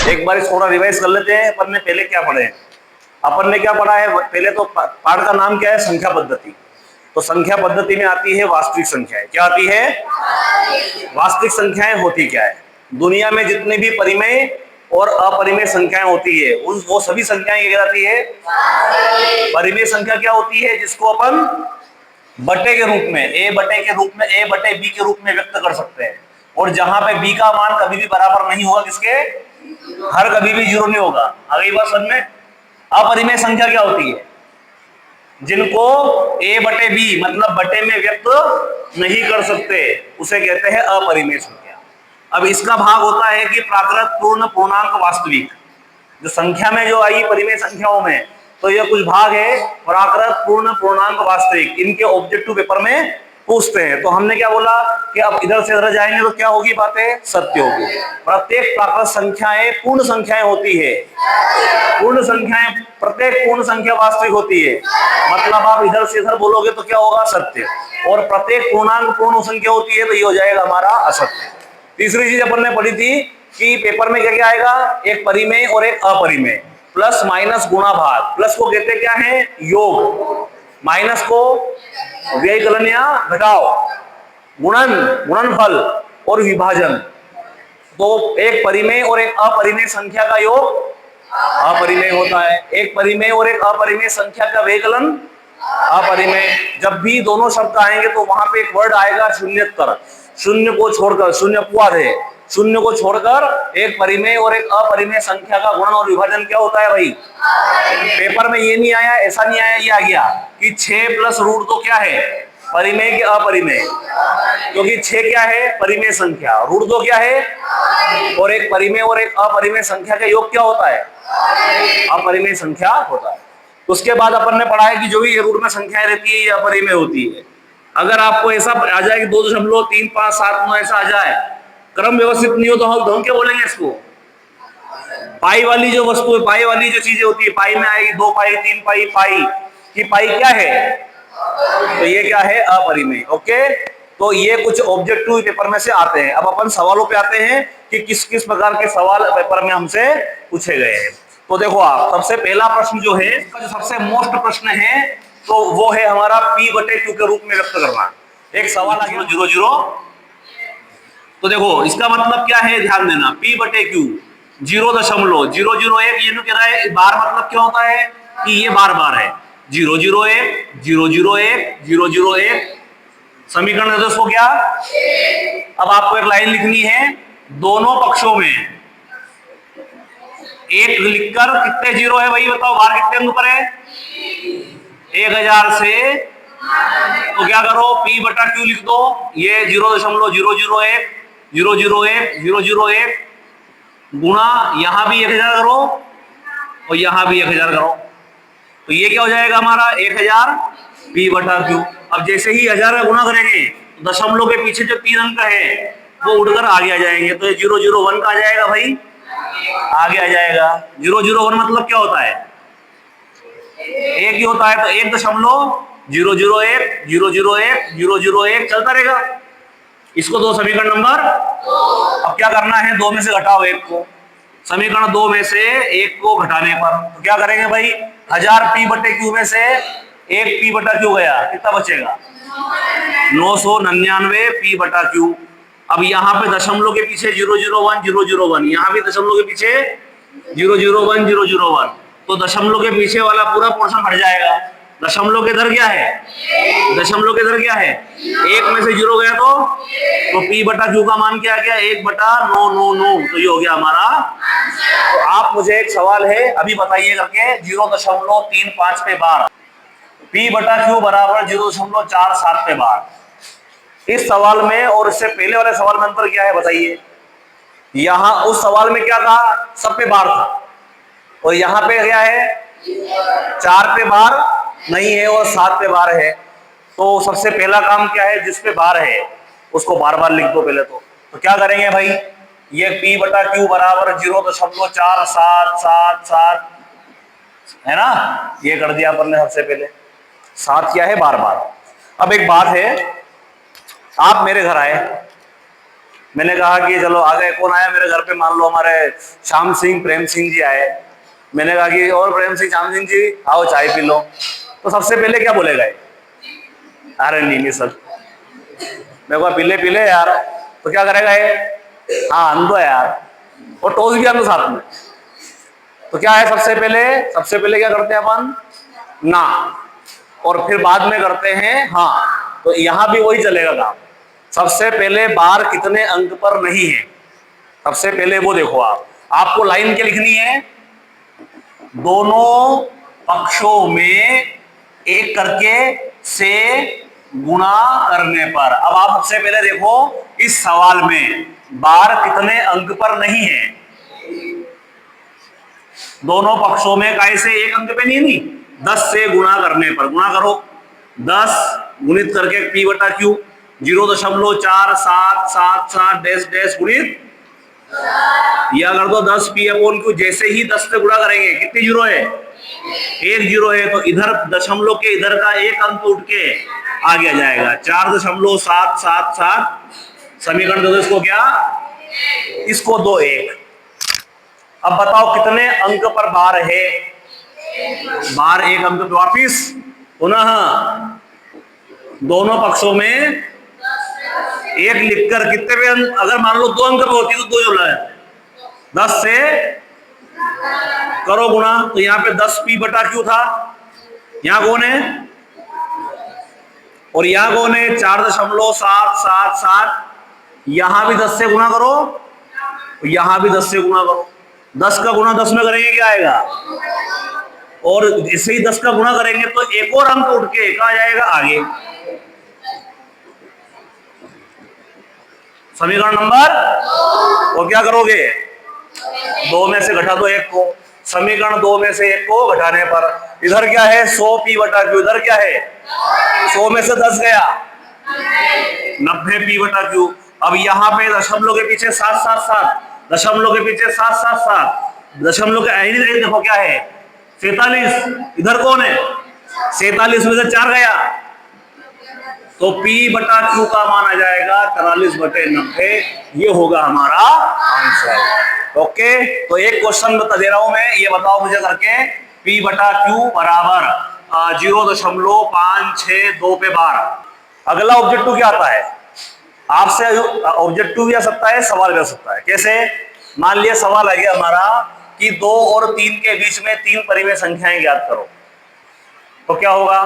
एक बार थोड़ा रिवाइज कर लेते हैं अपन ने पहले क्या पढ़े हैं। अपन ने क्या पढ़ा है, पहले तो पाठ का नाम क्या है, संख्या पद्धति। तो संख्या पद्धति में आती है वास्तविक संख्याएं। क्या आती है? वास्तविक संख्याएं होती क्या है? दुनिया में जितनी भी परिमेय और अपरिमेय संख्याएं होती है उन वो सभी संख्याएं क्या कहलाती है? परिमेय संख्या क्या होती है? जिसको अपन बटे के रूप में, ए बटे के रूप में, ए बटे बी के रूप में व्यक्त कर सकते हैं। और जहां पे बी का मान कभी भी बराबर नहीं होगा किसके? हर कभी भी जीरो नहीं होगा। आ गई बात समझ में? अपरिमेय संख्या क्या होती है? जिनको ए बटे बी मतलब बटे में व्यक्त नहीं कर सकते उसे कहते हैं अपरिमेय संख्या। अब इसका भाग होता है कि प्राकृत, पूर्ण, पूर्णांक, वास्तविक। जो संख्या में जो आई परिमेय संख्याओं में, तो ये कुछ भाग है प्राकृत, पूर्ण, पूर्णांक, वास्तविक। इनके ऑब्जेक्टिव पेपर में पूछते हैं। तो हमने क्या बोला कि अब इधर से इधर जाएंगे तो क्या होगी बातें? सत्य होगी। प्रत्येक प्राकृत संख्याएं पूर्ण संख्याएं होती है। पूर्ण संख्याएं, प्रत्येक पूर्ण संख्या वास्तविक होती है। मतलब आप इधर से इधर बोलोगे तो क्या होगा? सत्य। और प्रत्येक पूर्णांक पूर्ण संख्या होती है तो ये हो जाएगा हमारा असत्य। तीसरी चीज अपन ने पढ़ी थी कि पेपर में क्या क्या आएगा? एक परिमेय और एक अपरिमेय। प्लस माइनस गुणा भाग। प्लस को कहते क्या है? योग। माइनस को व्ययकलन या घटाव, गुणन, गुणनफल और विभाजन। तो एक परिमेय और एक अपरिमेय संख्या का योग अपरिमेय होता है। एक परिमेय और एक अपरिमेय संख्या का व्ययकलन अपरिमेय। जब भी दोनों शब्द आएंगे तो वहां पे एक वर्ड आएगा शून्यतर। शून्य को छोड़कर, शून्य अपवाद है, शून्य को छोड़कर एक परिमेय और एक अपरिमेय संख्या का गुणन और विभाजन क्या होता है भाई? पेपर में ये नहीं आया, ऐसा नहीं आया, ये आ गया कि 6 प्लस रूट तो क्या है? परिमेय के अपरिमेय। क्योंकि 6 क्या है? परिमेय संख्या। रूट दो क्या है? और एक परिमेय और एक अपरिमेय संख्या का योग क्या होता है? अपरिमेय संख्या होता है। उसके बाद अपन ने पढ़ा है कि जो भी रूट में संख्याएं रहती है ये अपरिमेय होती है। अगर आपको ऐसा आ जाए कि 2.357 ऐसा आ जाए, क्रम व्यवस्थित नहीं हो, तो हम क्या बोलेंगे इसको? पाई वाली जो वस्तु है, पाई वाली जो चीजें होती है, पाई में आएगी 2 पाई, 3 पाई, पाई की पाई क्या है? तो ये क्या है? अपरिमेय। ओके, तो ये कुछ ऑब्जेक्टिव पेपर में से आते हैं। अब अपन सवालों पे आते हैं कि किस किस प्रकार के सवाल पेपर में हमसे पूछे गए हैं। तो देखो आप, सबसे पहला प्रश्न जो है, जो सबसे मोस्ट प्रश्न है, तो वो है हमारा P बटे Q के रूप में व्यक्त करना। एक सवाल आ गया 0 तो देखो इसका मतलब क्या है, ध्यान देना। P बटे Q 0.001, ये कह रहा है बार। मतलब क्या होता है कि ये बार बार है। 001 001 001 समीकरण दस हो गया। अब आपको एक लाइन लिखनी है, दोनों पक्षों में एक लिखकर कितने जीरो है भाई बताओ? बार कितने अंक पर है? 1000 से। तो क्या करो, P बटा Q लिख दो। ये 0.001 001 001 गुणा यहां भी 1000 करो और यहां भी 1000 करो। तो ये क्या हो जाएगा हमारा? 1000 P बटा Q। अब जैसे ही 1000 का गुणा करेंगे दशमलव के पीछे जो 3 अंक है वो उड़कर आगे आ जाएंगे। तो ये 001 का आ जाएगा भाई, आगे आ जाएगा। 001 मतलब क्या होता है? एक ही होता है। तो 1.001 001 001 चलता रहेगा। इसको दो समीकरण नंबर। अब क्या करना है? 2 में से घटाओ 1 को। समीकरण 2 में से 1 को घटाने पर तो क्या करेंगे भाई? 1000 P बटे Q में से 1 P बटा Q गया, कितना बचेगा? 999 P बटा Q। अब यहाँ पे दशमलव के पीछे 001 001, यहाँ भी दशमलव के पीछे 001 001, तो दशमलव के पीछे वाला पूरा पोर्शन हट जाएगा। दशमलव के दर क्या है? दशमलव के दर क्या है? 1 में से 0 गया तो P बटा Q का मान क्या गया? 1/999। तो ये हो गया हमारा। तो आप मुझे एक सवाल है अभी बताइए करके, 0.35 पे बार P बटा Q बराबर 0.47 पे बार। इस सवाल में और इससे पहले वाले सवाल में अंतर क्या है बताइए? यहां उस सवाल में क्या था? सब पे बार था, और यहाँ पे क्या है? 4 पे बार नहीं है और 7 पे बार है। तो सबसे पहला काम क्या है? जिस पे बार है उसको बार बार लिख दो पहले। तो क्या करेंगे भाई? ये P बटा Q बराबर 0.4777 है ना, ये कर दिया अपन ने सबसे पहले। 7 क्या है? बार बार। अब एक बात है, आप मेरे घर आए, मैंने कहा कि चलो आ गए, कौन आया मेरे घर पे, मान लो हमारे श्याम सिंह प्रेम सिंह जी आए। मैंने कहा कि और प्रेम सिंह श्याम सिंह जी आओ चाय पी लो, तो सबसे पहले क्या बोलेगा ये? अरे नहीं सर, मैं कहा पीले पीले यार, तो क्या करेगा ये? हाँ अंधो है यार, और टोस भी अंधो साथ में। तो क्या है, सबसे पहले क्या करते हैं अपन? ना, और फिर बाद में करते हैं हाँ। तो यहां भी वही चलेगा काम। सबसे पहले बार कितने अंक पर नहीं है, सबसे पहले वो देखो। आपको लाइन क्या लिखनी है? दोनों पक्षों में एक करके से गुणा करने पर। अब आप सबसे पहले देखो, इस सवाल में बार कितने अंक पर नहीं है? दोनों पक्षों में काय से एक अंक पे नहीं, 10 से गुणा करने पर। गुणा करो, 10 गुणित करके पी बटा क्यू, 0.4777 डैश डैश गुणित या कर दो 10 पी अपॉन क्यू। जैसे ही 10 से गुणा करेंगे कितनी जीरो है? एक जीरो है, तो इधर दशमलव के इधर का एक अंक उठ के आगे आ जाएगा, 4.777। समीकरण दो इसको क्या, इसको दो 1। अब बताओ कितने अंक पर बार है? बार एक अंक पे। वापिस पुनः दोनों पक्षों में एक लिखकर कितने पे, अगर मान लो 2 अंक पे होती तो 2 जोड़ा है, 10 से करो गुणा। तो यहां पे 10 पी बटा क्यू था, यहां कौन है और यहां कौन है? 4.777। यहां भी 10 से गुणा करो, यहां भी 10 से गुणा करो। 10 का गुणा 10 में करेंगे क्या आएगा? और जैसे ही 10 का गुणा करेंगे तो एक और अंक उठ के एक आ जाएगा आगे। समीकरण नंबर, और क्या करोगे? 2 में से घटा दो 1 को। समीकरण 2 में से 1 को घटाने पर इधर क्या है? 100 पी बटा क्यू। इधर क्या है? 100 में से 10 गया, 90 पी बटा क्यू। अब यहाँ पे दशमलव के पीछे 777, दशमलव के पीछे 777, दशमलव के देखो क्या है? 47। इधर कौन है? 47 में से 4 गया, तो P बटा Q का मान आ जाएगा 43/90। ये होगा हमारा आंसर। ओके, तो एक क्वेश्चन बता दे रहा हूं मैं, ये बताओ मुझे करके। P बटा Q बराबर 0.562 पे बार। अगला ऑब्जेक्टिव क्या आता है? आपसे ऑब्जेक्टिव भी आ सकता है, सवाल भी आ सकता है। कैसे? मान लिया सवाल आ गया हमारा कि 2 और 3 के बीच में 3 परिमेय संख्याएं ज्ञात करो, तो क्या होगा?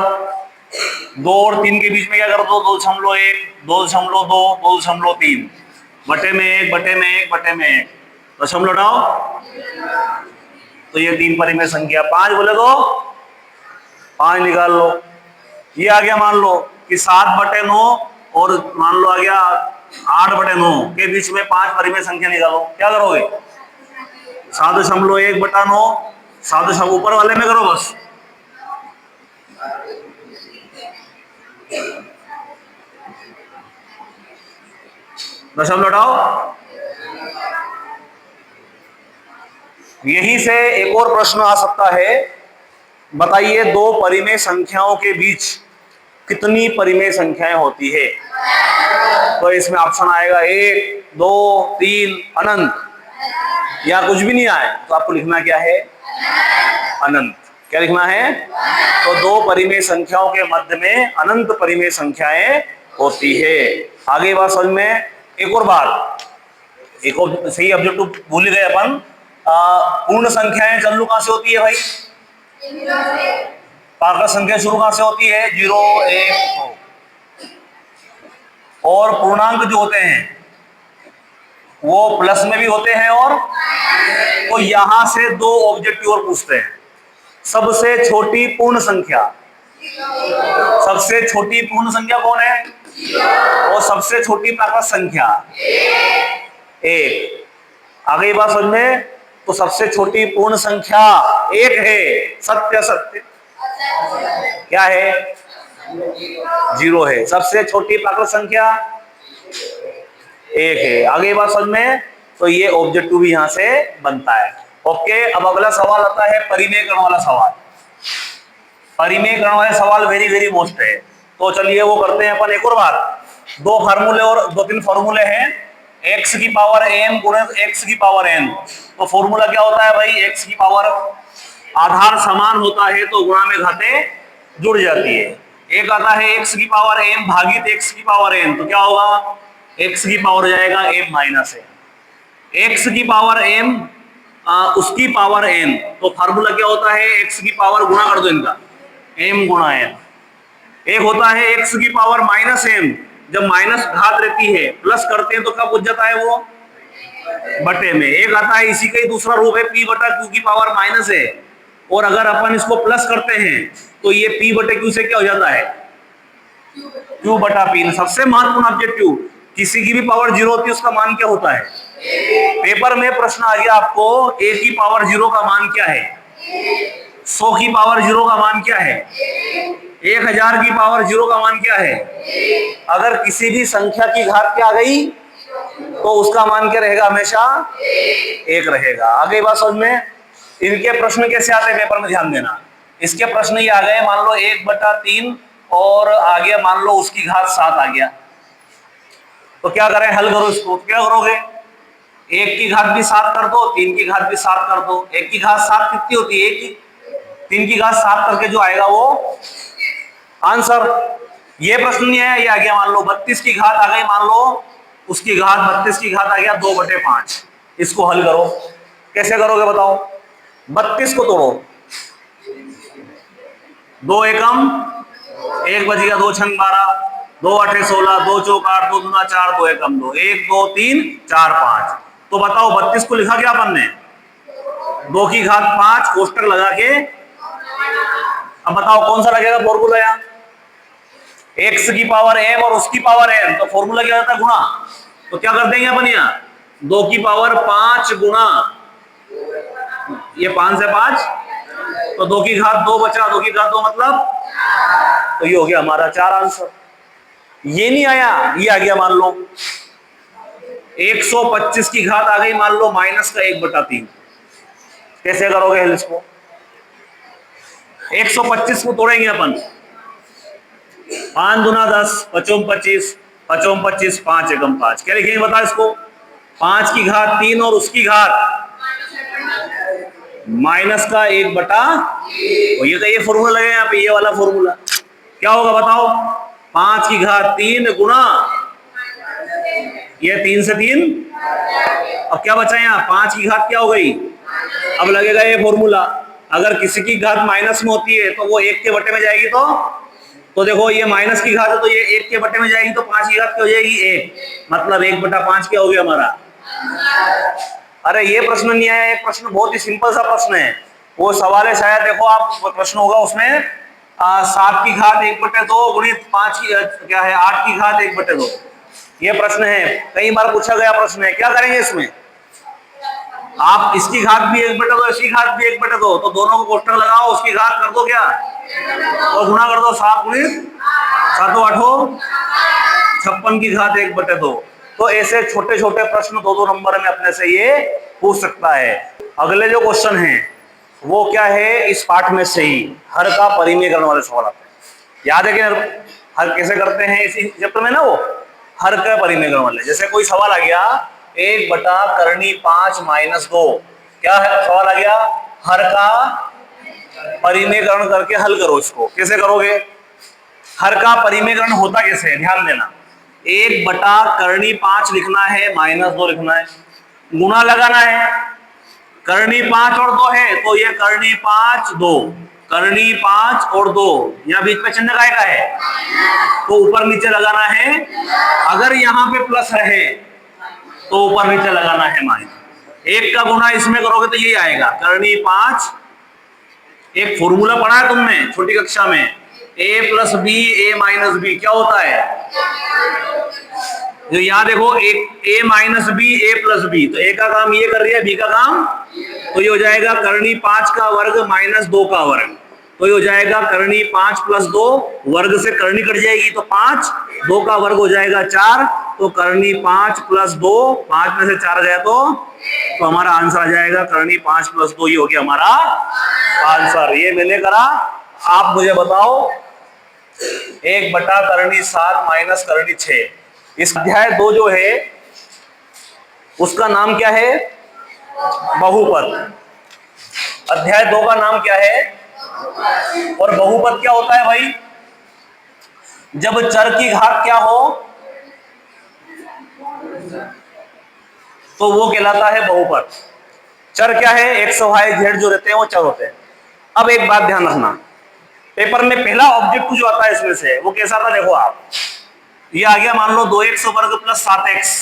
2 और 3 के बीच में क्या कर दो? 2.1, 2.2, 2.3, बटे में 1, बटे में 1, बटे में 1, दशमलव हटाओ, तो ये 3 परिमेय संख्या। 5 बोले तो 5 निकाल लो। ये आ गया मान लो कि 7/9 और मान लो आ गया 8/9 के बीच में 5 परिमेय संख्या निकालो। क्या करोगे? 7.1/9, 7 ऊपर वाले में करो बस, दशमलव हटाओ। यहीं से एक और प्रश्न आ सकता है, बताइए 2 परिमेय संख्याओं के बीच कितनी परिमेय संख्याएं होती है? तो इसमें ऑप्शन आएगा 1, 2, 3, अनंत, या कुछ भी नहीं आए तो आपको लिखना क्या है? अनंत। क्या लिखना है? तो 2 परिमेय संख्याओं के मध्य में अनंत परिमेय संख्याएं होती है। आगे बात समझ में। एक और बात, एक और सही ऑब्जेक्टिव भूल गए अपन। पूर्ण संख्याएं चालू कहां से होती है भाई? पाकर संख्या शुरू कहां से होती है? 0, 1, 2। और पूर्णांक जो होते हैं वो प्लस में भी होते हैं। और तो यहां से 2 ऑब्जेक्टिव और पूछते हैं। सबसे छोटी पूर्ण संख्या, सबसे छोटी पूर्ण संख्या कौन है? और सबसे छोटी प्राकृत संख्या 1। आगे बात समझ में। तो सबसे छोटी पूर्ण संख्या 1 है। सत्य सत्य क्या है? 0 है। सबसे छोटी प्राकृत संख्या 1 है। आगे बात समझ में। तो ये ऑब्जेक्टिव भी यहां से बनता है। ओके, अब अगला सवाल आता है परिमेयकरण वाला सवाल। परिमेयकरण वाले सवाल वेरी वेरी मोस्ट है। तो चलिए वो करते हैं अपन। एक और बात, 2 फार्मूले और 2-3 फार्मूले हैं, x की पावर m गुणे x की पावर n। तो फॉर्मूला क्या होता है भाई, x की पावर, आधार समान होता है तो गुणा में घातें जुड़ जाती है। एक आता है x की पावर m भागित x की पावर n, तो क्या होगा, x की पावर हो जाएगा m माइनस n, x की पावर m उसकी पावर n। तो फार्मूला क्या होता है, x की पावर गुणा कर दो इनका, m गुणा n। एक होता है x की पावर माइनस m, जब माइनस घात रहती है प्लस करते हैं तो कब पूछ जाता है वो, बटे में। एक आता है इसी का ही दूसरा रूप है p बटा q की पावर माइनस है, और अगर अपन इसको प्लस करते हैं तो ये p बटे q से क्या हो जाता है, q बटा p। सबसे महत्वपूर्ण ऑब्जेक्टिव, किसी की भी पावर जीरो होती है उसका मान क्या होता है। पेपर में प्रश्न आ गया आपको, a की पावर जीरो का मान क्या है, 100 की पावर जीरो का मान क्या है, 1000 की पावर जीरो का मान क्या है। अगर किसी भी संख्या की घात क्या आ गई तो उसका मान क्या रहेगा, हमेशा 1 रहेगा। आ गई बात समझ में। इनके प्रश्न कैसे आते हैं पेपर में, ध्यान देना। इसके प्रश्न ये आ गए, मान लो 1/3 और आगे मान लो उसकी घात 7 आ गया, तो क्या करें, हल करो इसको। क्या करोगे, 1 की घात भी 7 कर दो, 3 की घात भी 7 कर दो। 1 की घात 7 कितनी होती है, 3 की घात 7 करके जो आएगा वो आंसर। ये प्रश्न नहीं आया, ये आ गया मान लो 32 की घात आ गई, मान लो उसकी घात 32 की घात आ गया 2/5। इसको हल करो, कैसे करोगे बताओ। 32 को तोड़ो, 2 एकम 1 बच गया, 2 छंग 12, 2 8 16, 2 चौक 8, 2 दूना 4, 2 एकम 2, 1 2 3 4 5। तो बताओ 32 को लिखा क्या अपन ने, 2 की घात 5 कोष्टक लगा के। अब बताओ कौन सा लगेगा फॉर्मूला, यहाँ x की पावर m और उसकी पावर n, तो फॉर्मूला क्या होता है, गुणा। तो क्या कर देंगे अपन, यहाँ 2 की पावर 5 गुणा ये 5 से 5, तो 2 की घात 2 बचा, 2 की घात 2 मतलब, तो ये हो गया हमारा 4 आंसर। ये नहीं आया, ये आ गया मान लो 125 की घात आ गई, मान लो माइनस का 1/3। कैसे करोगे हल इसको, 125 को तोड़ेंगे अपन, 5 दूना 10, 5 25, 5 25, 5 एकम 5। क्या लिखेंगे बता इसको, 5 की घात 3 और उसकी घात माइनस का 1/, ये फॉर्मूला लगे यहाँ पे, ये वाला फॉर्मूला क्या होगा बताओ, 5 की घात 3 गुणा ये 3 से 3, अब क्या बचा यहाँ, 5 की घात क्या हो गई। अब लगेगा ये फॉर्मूला, अगर किसी की घात माइनस में होती है तो वो 1 के बटे में जाएगी, तो देखो ये माइनस की घात है तो ये 1 के बटे में जाएगी, तो 5 की घात क्या हो जाएगी, 1, मतलब 1/5 क्या हो गया हमारा। अरे ये प्रश्न नहीं आया, एक प्रश्न बहुत ही सिंपल सा प्रश्न है, वो सवाल है शायद, देखो आप प्रश्न होगा उसमें 7 की घात 1/2 गुणित 5 की क्या है 8 की घात 1/2, ये प्रश्न है, कई बार पूछा गया प्रश्न है। क्या करेंगे इसमें, आप इसकी घात भी 1/2, इसकी घात भी 1/2, तो दोनों को कोष्टक लगाओ, उसकी घात कर दो क्या, और गुणा कर दो, 7 गुणित 7 8 56 की घात 1/2। तो ऐसे छोटे छोटे प्रश्न 2-2 नंबर में अपने से ये पूछ सकता है। अगले जो क्वेश्चन है वो क्या है, इस पाठ में से ही हर का परिमेयकरण वाले सवाल आते हैं। याद है कि हर कैसे करते हैं इसी चैप्टर में ना, वो हर का परिमेयकरण वाले। जैसे कोई सवाल आ गया 1/5 - 2, क्या है सवाल आ गया, हर का परिमेयकरण करके हल करो। इसको कैसे करोगे, हर का परिमेयकरण होता कैसे है, ध्यान देना। 1/5 लिखना है, -2 लिखना है, गुणा लगाना है, करनी 5 और 2 है तो ये करनी 5 2, करनी 5 और 2, यहाँ बीच में चिन्ह काय का है, तो ऊपर नीचे लगाना है। अगर यहाँ पे प्लस है तो ऊपर नीचे लगाना है माइनस। 1 का गुणा इसमें करोगे तो यही आएगा, करनी 5। एक फॉर्मूला पढ़ा है तुमने छोटी कक्षा में, a + b a - b क्या होता है, जो यहाँ देखो एक a - b a + b, तो a का काम ये कर रही है, b का काम, तो ये हो जाएगा करनी 5 का वर्ग -2 का वर्ग, तो ये हो जाएगा करनी 5 + 2, वर्ग से करनी कट जाएगी तो 5, 2 का वर्ग हो जाएगा 4, तो करनी 5 + 2, 5 में से 4 जाए तो हमारा आंसर आ जाएगा करनी 5 + 2, ये हो गया हमारा आंसर। ये मैंने करा, आप मुझे बताओ 1/करनी 7 - करनी 6। इस अध्याय 2 जो है उसका नाम क्या है? बहुपद। अध्याय 2 का नाम क्या है? और बहुपद क्या होता है भाई? जब चर की घात क्या हो तो वो कहलाता है बहुपद। चर क्या है? एक्स वाई जेड जो रहते हैं वो चर होते हैं। अब एक बात ध्यान रखना, पेपर में पहला ऑब्जेक्टिव जो आता है इसमें से वो कैसा था? देखो आप, ये आ गया मान लो 2x वर्ग प्लस 7x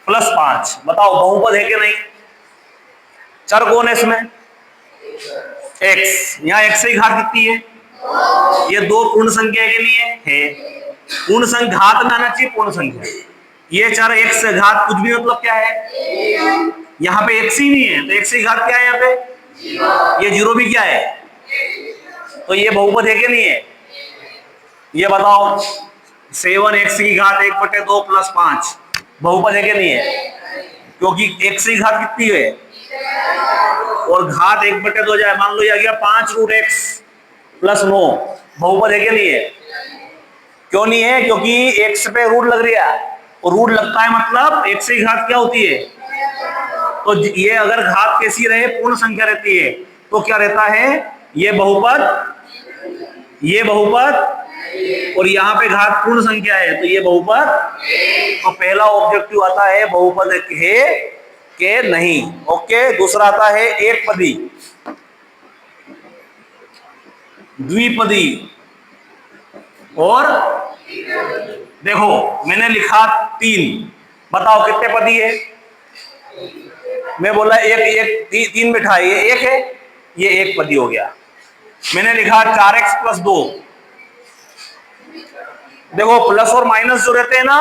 प्लस 5। बताओ बहुपद है कि नहीं? चर कौन है इसमें? x। यहाँ x की घात कितनी है? ये दो पूर्ण संख्या के लिए है। पूर्ण संख्या घात में आना चाहिए पूर्ण संख्या। ये चर x से घात कुछ भी मतलब क्या है? यहाँ पे x ही नहीं है तो x की घात क्या है यहाँ पे? ये जीरो भी क्या है? तो ये बहुपद है कि नहीं है? ये बताओ 7x की घात 1/2 प्लस 5 बहुपद है कि नहीं है? क्योंकि x की घात कितनी है और घात 1/2 जाए, मान लो ये आ गया 5√x प्लस 9, बहुपद है कि नहीं है? क्यों नहीं है? क्योंकि x पे रूट लग रहा है और रूट लगता है मतलब x की घात क्या होती है? तो ये अगर घात कैसी रहे, पूर्ण संख्या रहती है तो क्या रहता है? ये बहुपद, ये बहुपद, और यहाँ पे घात पूर्ण संख्या है तो ये बहुपद। तो पहला ऑब्जेक्टिव आता है बहुपद है के नहीं। ओके, दूसरा आता है एकपदी, द्विपदी और देखो मैंने लिखा 3। बताओ कितने पदी है? मैं बोला एक 3 बिठा, ये एक है, ये एक पदी हो गया। मैंने लिखा 4x प्लस 2। देखो प्लस और माइनस जो रहते हैं ना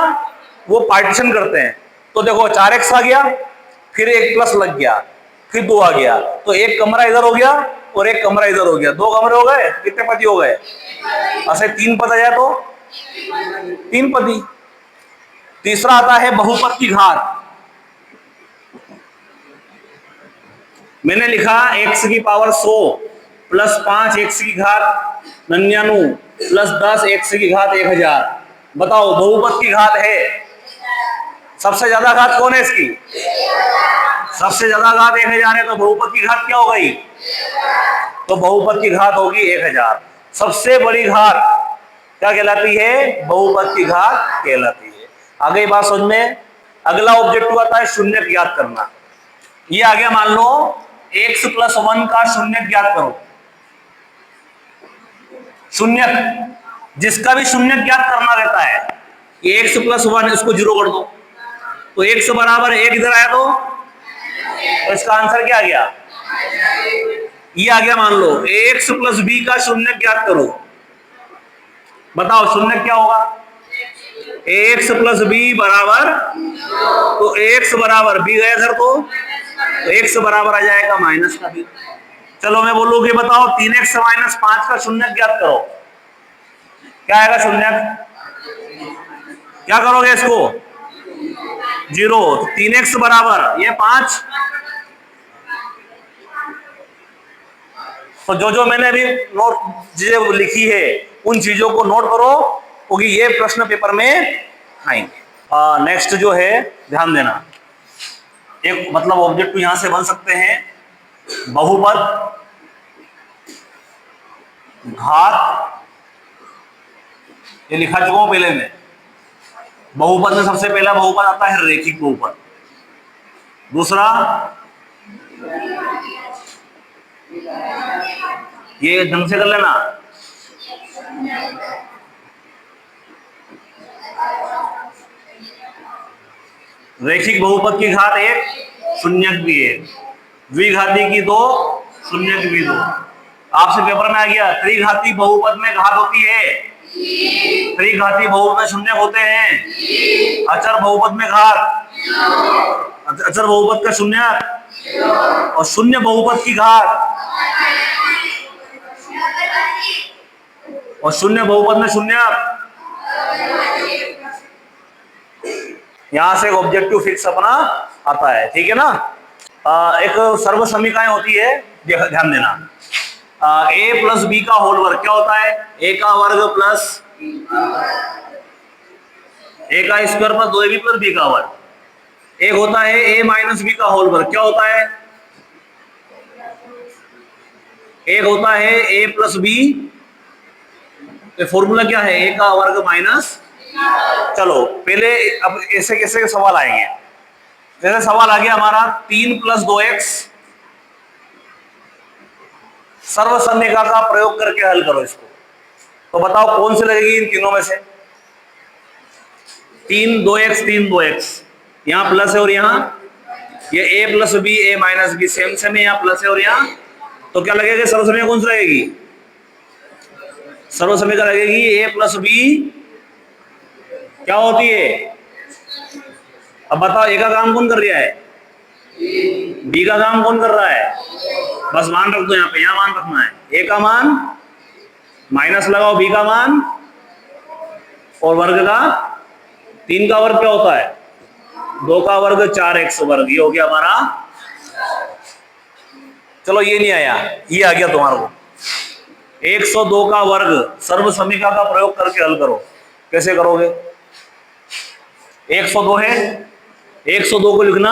वो पार्टीशन करते हैं। तो देखो 4x आ गया, फिर एक प्लस लग गया, फिर 2 आ गया, तो एक कमरा इधर हो गया और एक कमरा इधर हो गया, 2 कमरे हो गए। कितने पदी हो गए? ऐसे 3 पद आ जाए तो 3 पदी। तीसरा आता है बहुपद की घात। मैंने लिखा x की पावर 100 प्लस 5 x की घात 99 प्लस 10 x की घात 1000। बताओ बहुपद की घात है, सबसे ज्यादा घात कौन है इसकी? सबसे ज्यादा घात 1000 है तो बहुपद की घात क्या हो गई? तो बहुपद की घात होगी 1000। सबसे बड़ी घात क्या कहलाती है? बहुपद की घात कहलाती है। आगे बात समझ में। अगला ऑब्जेक्टिव आता है शून्य ज्ञात करना। ये आ गया, मान लो x प्लस 1 का शून्य ज्ञात करो। शून्य, जिसका भी शून्य ज्ञात करना रहता है, x प्लस 1 इसको 0 कर दो तो x बराबर 1 इधर आया तो इसका आंसर क्या आ गया? ये आ गया। मान लो x प्लस b का शून्य ज्ञात करो। बताओ शून्य क्या होगा? x प्लस b बराबर, तो x बराबर b गया इधर तो x बराबर आ जाएगा माइनस का b। चलो मैं बोलूँ कि बताओ 3x माइनस 5 का शून्य ज्ञात करो। क्या आएगा शून्य? क्या करोगे इसको? 0। 3x बराबर ये 5। तो जो मैंने अभी नोट चीजें लिखी है उन चीजों को नोट करो क्योंकि ये प्रश्न पेपर में आएंगे। नेक्स्ट जो है ध्यान देना, एक मतलब ऑब्जेक्टिव यहां से बन सकते हैं बहुपद, घात, ये लिखा चुका हूं पहले में। बहुपद में सबसे पहला बहुपद आता है रैखिक बहुपद। दूसरा ये ढंग से कर लेना, रैखिक बहुपद की घात 1, शून्यक भी 1, द्विघाती की 2, शून्यक भी 2। आपसे पेपर में आ गया त्रिघाती बहुपद में घात होती है, त्रिघाती बहुपद में शून्य होते हैं, अचर बहुपद में घात, अचर बहुपद का शून्य, और शून्य बहुपद की घात, और शून्य बहुपद में शून्य। यहां से एक ऑब्जेक्टिव फिक्स अपना आता है, ठीक है ना। एक सर्व समीकरण होती है, ध्यान देना। a प्लस बी का होल वर्ग क्या होता है? a का वर्ग प्लस a का square plus 2ab plus b का वर्ग। एक होता है a माइनस बी का होल वर्ग, क्या होता है? एक होता है a प्लस बी, तो फॉर्मूला क्या है? a का वर्ग माइनस। चलो पहले अब ऐसे कैसे सवाल आएंगे। जैसे सवाल आ गया हमारा 3 प्लस 2x, सर्वसम्यिका का प्रयोग करके हल करो इसको। तो बताओ कौन सी लगेगी इन तीनों में से? 3 2x 3 2x, यहां प्लस है और यहां ये a plus B a minus B same same है, यहां प्लस है और यहां, तो क्या लगेगा? सर्वसम्यिका कौन सी लगेगी? सर्वसम्यिका लगेगी a प्लस बी क्या होती है? अब बताओ a का काम कौन कर रहा है? b का काम कौन कर रहा है? बस मान रख दो, यहाँ पे यहाँ मान रखना है। a का मान माइनस लगाओ b का मान, और वर्ग का 3 का वर्ग क्या होता है? 2 का वर्ग 4x वर्ग, ये हो गया हमारा। चलो ये नहीं आया, ये आ गया तुम्हारे को। 102 का वर्ग सर्वसम्यिका का प्रयोग करके हल करो। कैसे करोगे? 102 है, 102 को लिखना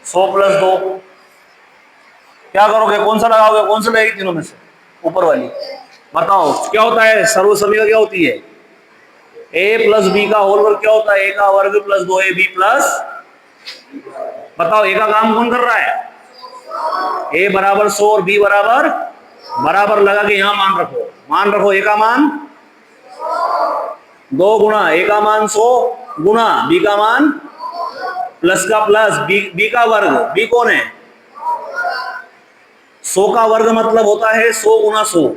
100 प्लस 2। क्या करोगे? कौन सा लगाओगे? कौन सा लगेगी तीनों में से? ऊपर वाली। बताओ क्या होता है? सर्वसम्यिका क्या होती है? a प्लस बी का होल वर्ग क्या होता है? a का वर्ग प्लस 2ab प्लस, बताओ a का काम कौन कर रहा है? a बराबर 100 और b बराबर बराबर लगा के यहां मान रखो। मान रखो a का मान 2 गुना a का मान 100 गुना b का मान प्लस का प्लस b का वर्ग, b कौन है? 100 का वर्ग मतलब होता है 100 गुना 100,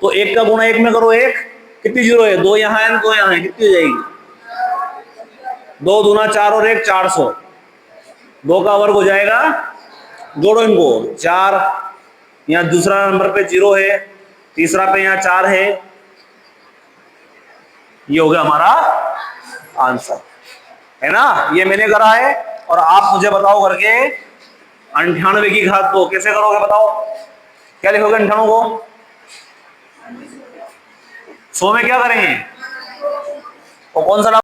तो 1 का गुना 1 में करो 1, कितनी जीरो है? 2 यहाँ है 2 यहाँ है, कितनी हो जाएगी? 2 दूना 4 और 1 400, 2 का वर्ग हो जाएगा, जोड़ो इनको 4, यहाँ दूसरा नंबर पे 0 है, तीसरा पे यहाँ 4 है, ये हो गया हमारा आंसर, है ना? ये मैंने करा है और आप मुझे बताओ करके 98 की घात 2 कैसे करोगे? बताओ क्या लिखोगे 98 को? 100 में क्या करेंगे? तो कौन सा